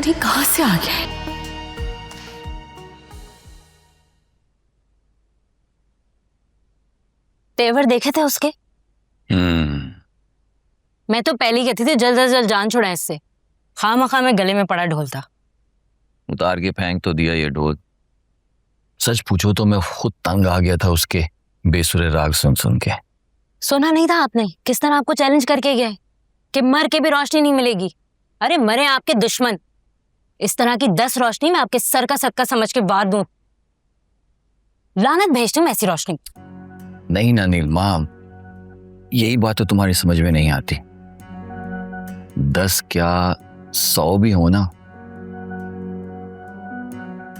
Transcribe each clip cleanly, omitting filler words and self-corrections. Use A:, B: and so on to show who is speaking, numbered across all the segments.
A: नहीं कहां से आ गया है।
B: तेवर देखे थे उसके? मैं तो पहले कहती थी जल्द से जल्द जान छुड़ा इससे। खामखा में गले में पड़ा ढोल था।
C: उतार के फेंक तो दिया ये ढोल। सच पूछो तो मैं खुद तंग आ गया था उसके बेसुरे राग सुन सुन के।
B: सुना नहीं था आपने किस तरह आपको चैलेंज करके गया कि मर के भी रोशनी नहीं मिलेगी। अरे मरे आपके दुश्मन, इस तरह की 10 रोशनी मैं आपके सर का सक्का समझ के वार दूं। लानत भेजती हूं ऐसी रोशनी।
C: नहीं ना नीलमा, यही बात तो तुम्हारी समझ में नहीं आती। 10 क्या 100 भी हो ना,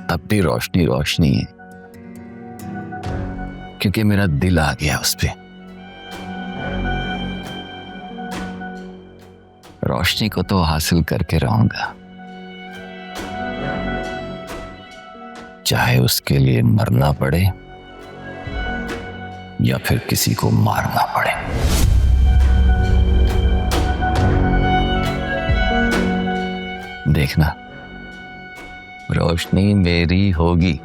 C: तब भी रोशनी रोशनी है, क्योंकि मेरा दिल आ गया उस पे। रोशनी को तो हासिल करके रहूंगा, चाहे उसके लिए मरना पड़े या फिर किसी को मारना पड़े। देखना, रोशनी मेरी होगी।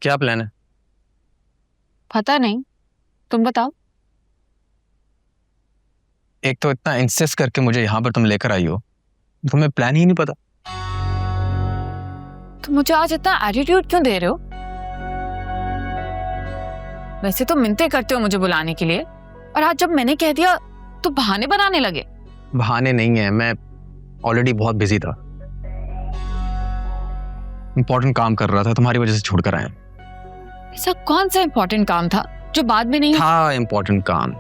D: क्या प्लान है?
A: पता नहीं, तुम बताओ।
D: एक तो इतना इंसिस्ट करके मुझे यहाँ पर तुम लेकर आई हो, तुम्हें प्लान ही नहीं पता।
A: तुम मुझे आज इतना एटीट्यूड क्यों दे रहे हो? वैसे तो मिन्नतें करते हो मुझे बुलाने के लिए, और आज जब मैंने कह दिया तो बहाने बनाने लगे।
D: बहाने नहीं है, मैं ऑलरेडी बहुत बिजी था, इंपॉर्टेंट काम कर रहा था, तुम्हारी वजह से छोड़कर आया।
A: ऐसा कौन सा इंपॉर्टेंट काम था जो बाद में नहीं
D: था? इंपॉर्टेंट काम।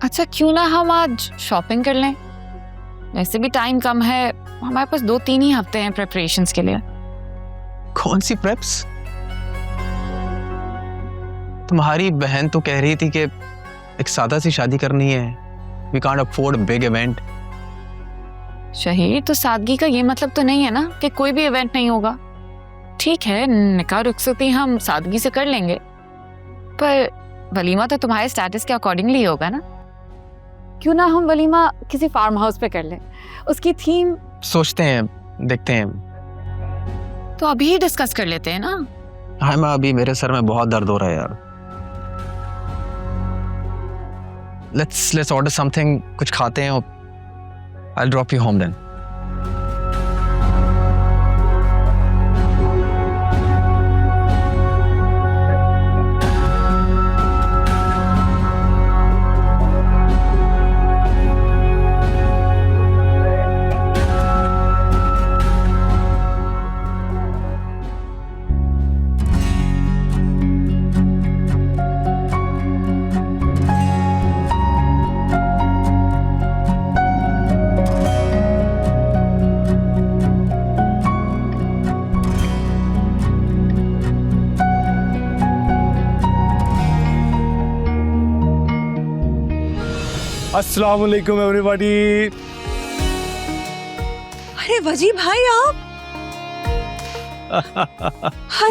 A: अच्छा क्यों ना हम आज शॉपिंग कर लें? वैसे भी टाइम कम है, हमारे पास 2-3 ही हफ्ते हैं प्रिपरेशंस के लिए।
D: कौन सी प्रेप्स? तुम्हारी बहन तो कह रही थी कि एक सादा सी शादी करनी है, we can't afford big event.
A: शहीर, तो सादगी का ये मतलब तो नहीं है ना कि कोई भी इवेंट नहीं होगा। ठीक है, निकाह रुखसती हम सादगी से कर लेंगे, पर वलीमा तो तुम्हारे स्टेटस के अकॉर्डिंगली होगा ना। क्यों ना हम वलीमा किसी फार्म हाउस पे कर लें, उसकी थीम
D: सोचते हैं, देखते हैं।
A: तो अभी ही डिस्कस कर लेते हैं ना।
D: हाँ माँ, अभी मेरे सर में बहुत दर्द हो रहा है यार। Let's order something, कुछ खाते हैं, I'll drop you home then.
E: अस्सलाम वालेकुम एवरीबॉडी।
F: अरे वजी भाई आप।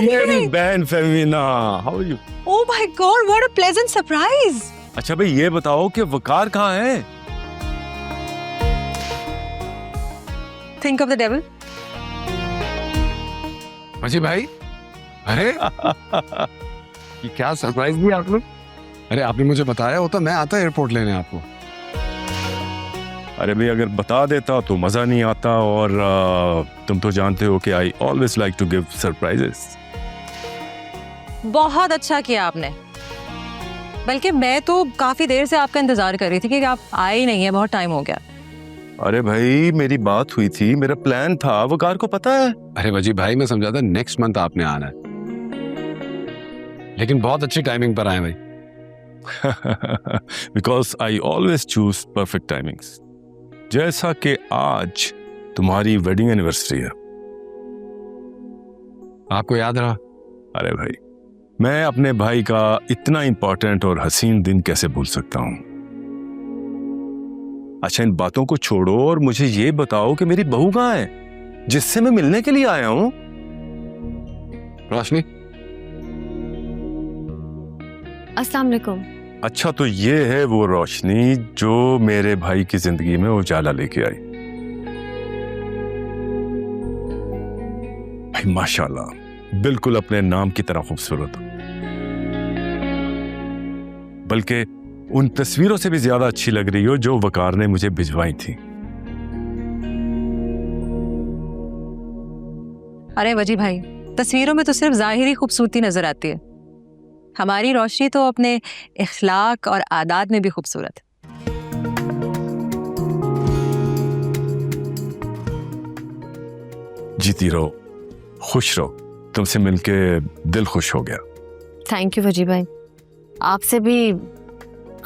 E: मेरी बहन Femina, how are you?
F: Oh my god, what a pleasant surprise.
E: अच्छा भाई ये बताओ कि वकार कहाँ है?
F: Think of the devil.
G: Waji भाई, अरे ये क्या सरप्राइज दिया आप लोग? अरे आपने मुझे बताया होता मैं आता एयरपोर्ट लेने आपको।
E: अरे भाई अगर बता देता तो मजा नहीं आता, और तुम तो जानते हो कि I always like to give surprises.
F: बहुत अच्छा किया आपने, बल्कि मैं तो काफी देर से आपका इंतजार कर रही थी कि आप आए ही नहीं है, बहुत टाइम हो गया।
E: अरे भाई मेरी बात हुई थी, मेरा प्लान था, वकार को पता है।
G: अरे वजी भाई मैं समझा था नेक्स्ट मंथ आपने आना है, लेकिन बहुत अच्छी टाइमिंग पर आए भाई।
E: Because I always choose perfect timings. जैसा कि आज तुम्हारी वेडिंग एनिवर्सरी है।
G: आपको याद रहा?
E: अरे भाई मैं अपने भाई का इतना इंपॉर्टेंट और हसीन दिन कैसे भूल सकता हूं। अच्छा, इन बातों को छोड़ो और मुझे ये बताओ कि मेरी बहू कहाँ है जिससे मैं मिलने के लिए आया हूं।
G: रोशनी,
B: अस्सलाम वालेकुम।
E: अच्छा, तो ये है वो रोशनी जो मेरे भाई की जिंदगी में उजाला लेके आई। भाई माशाल्लाह, बिल्कुल अपने नाम की तरह खूबसूरत हो, बल्कि उन तस्वीरों से भी ज्यादा अच्छी लग रही हो जो वकार ने मुझे भिजवाई थी।
F: अरे वजी भाई, तस्वीरों में तो सिर्फ ज़ाहिरी खूबसूरती नजर आती है, हमारी रोशनी तो अपने इखलाक और आदात में भी खूबसूरत है।
E: जीती रहो, खुश रहो, तुमसे मिलके दिल खुश हो गया।
B: थैंक यू वजी भाई, आपसे भी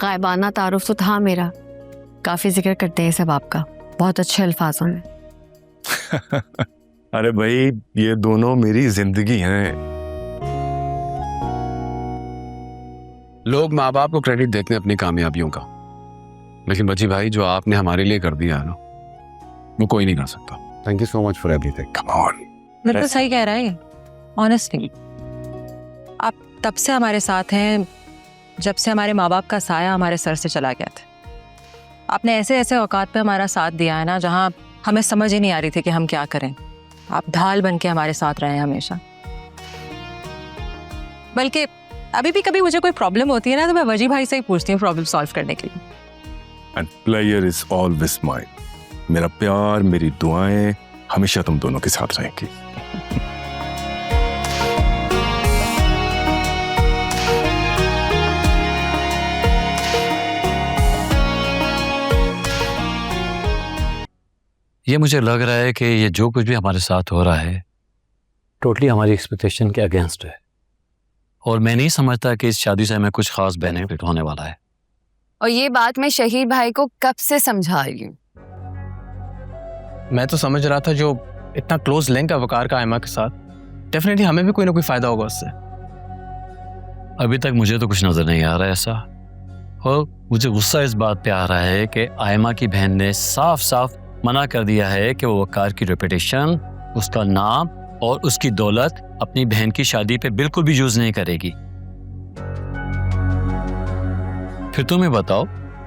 B: गायबाना तारुफ तो था मेरा, काफी जिक्र करते हैं सब आपका, बहुत अच्छे अल्फाजों में।
E: अरे भाई, ये दोनों मेरी जिंदगी हैं।
G: लोग माँ बाप को क्रेडिट देते हैं अपनी कामयाबियों का, लेकिन बची भाई जो आपने हमारे लिए कर दिया है ना, वो कोई नहीं कर सकता। Thank you so much for everything.
E: Come on.
F: बिल्कुल सही कह रहा है, ऑनेस्टली आप तब से हमारे साथ हैं जब से हमारे माँ बाप का साया हमारे सर से चला गया था। आपने ऐसे ऐसे औकात पे हमारा साथ दिया है ना, जहाँ हमें समझ ही नहीं आ रही थी कि हम क्या करें। आप ढाल बन के हमारे साथ रहे हैं हमेशा। बल्कि अभी भी कभी मुझे कोई प्रॉब्लम होती है ना, तो मैं वजी भाई से ही पूछती हूँ प्रॉब्लम सॉल्व करने के लिए।
E: And player is always mine. मेरा प्यार, मेरी दुआएं हमेशा तुम दोनों के साथ रहेंगी।
C: ये मुझे लग रहा है कि ये जो कुछ भी हमारे साथ हो रहा है टोटली हमारी एक्सपेक्टेशन के अगेंस्ट है, और मैं नहीं समझता कि इस शादी से हमें कुछ खास बेनिफिट होने वाला है।
A: और ये बात मैं शहीद भाई को कब से समझा रही हूँ।
D: मैं तो समझ रहा था जो इतना क्लोज लिंक है वकार का आयमा के साथ, डेफिनेटली हमें भी कोई ना कोई फायदा होगा उससे।
C: अभी तक मुझे तो कुछ नजर नहीं आ रहा है ऐसा, और मुझे गुस्सा इस बात पे आ रहा है कि आयमा की बहन ने साफ साफ मना कर दिया है कि वो वकार की रेपुटेशन, उसका नाम और उसकी दौलत अपनी बहन की शादी पे बिल्कुल भी यूज नहीं करेगी। फिर तुम्हें बताओ,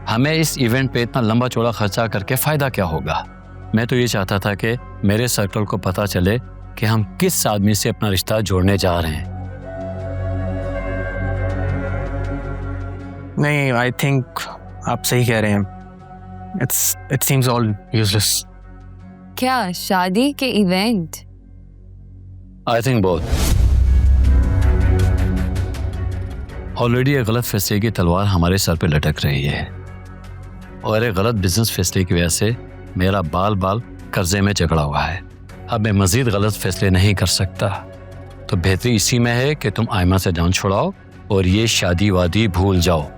C: हमें इस इवेंट पे इतना लंबा चौड़ा खर्चा करके फायदा क्या होगा? मैं तो ये चाहता था कि मेरे सर्कल को पता चले कि हम किस आदमी से अपना रिश्ता जोड़ने जा रहे हैं।
D: नहीं, आई थिंक आप सही कह रहे हैं। It seems all useless.
A: क्या शादी के event?
C: I think both. Already एक गलत फैसले की तलवार हमारे सर पे लटक रही है, और एक गलत बिजनेस फैसले की वजह से मेरा बाल बाल कर्जे में जकड़ा हुआ है। अब मैं मजीद गलत फैसले नहीं कर सकता, तो बेहतरी इसी में है कि तुम आयमा से जान छुड़ाओ और ये शादी वादी भूल जाओ।